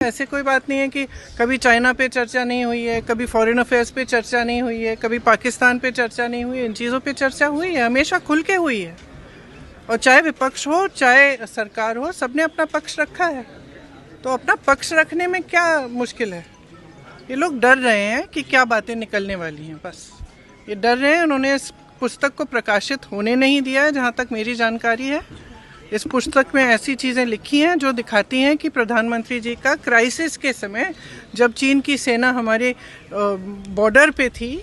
ऐसे कोई बात नहीं है कि कभी चाइना पे चर्चा नहीं हुई है, कभी फॉरेन अफेयर्स पे चर्चा नहीं हुई है, कभी पाकिस्तान पे चर्चा नहीं हुई है। इन चीज़ों पे चर्चा हुई है, हमेशा खुल के हुई है। और चाहे विपक्ष हो चाहे सरकार हो, सबने अपना पक्ष रखा है। तो अपना पक्ष रखने में क्या मुश्किल है? ये लोग डर रहे हैं कि क्या बातें निकलने वाली हैं, बस ये डर रहे हैं। उन्होंने इस पुस्तक को प्रकाशित होने नहीं दिया है, जहाँ तक मेरी जानकारी है। इस पुस्तक में ऐसी चीज़ें लिखी हैं जो दिखाती हैं कि प्रधानमंत्री जी का क्राइसिस के समय, जब चीन की सेना हमारे बॉर्डर पे थी,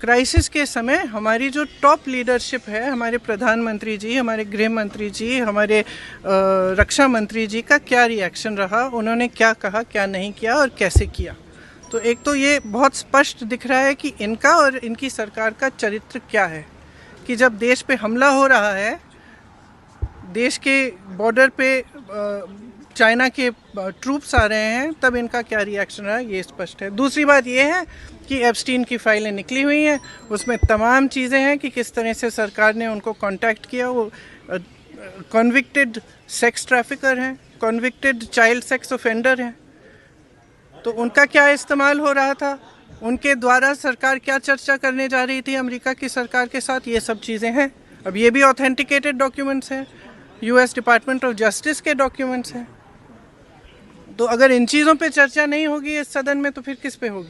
क्राइसिस के समय हमारी जो टॉप लीडरशिप है, हमारे प्रधानमंत्री जी, हमारे गृह मंत्री जी, हमारे रक्षा मंत्री जी का क्या रिएक्शन रहा, उन्होंने क्या कहा, क्या नहीं किया और कैसे किया। तो एक तो ये बहुत स्पष्ट दिख रहा है कि इनका और इनकी सरकार का चरित्र क्या है, कि जब देश पे हमला हो रहा है, देश के बॉर्डर पे चाइना के ट्रूप्स आ रहे हैं, तब इनका क्या रिएक्शन रहा, ये स्पष्ट है। दूसरी बात ये है कि एप्स्टीन की फाइलें निकली हुई हैं, उसमें तमाम चीज़ें हैं कि किस तरह से सरकार ने उनको कांटेक्ट किया। वो कन्विक्टेड सेक्स ट्रैफिकर हैं, कन्विक्टेड चाइल्ड सेक्स ऑफेंडर हैं, तो उनका क्या इस्तेमाल हो रहा था, उनके द्वारा सरकार क्या चर्चा करने जा रही थी अमेरिका की सरकार के साथ, ये सब चीज़ें हैं। अब ये भी ऑथेंटिकेटेड डॉक्यूमेंट्स हैं, यूएस डिपार्टमेंट ऑफ जस्टिस के डॉक्यूमेंट्स हैं। तो अगर इन चीज़ों पे चर्चा नहीं होगी इस सदन में, तो फिर किस पे होगी?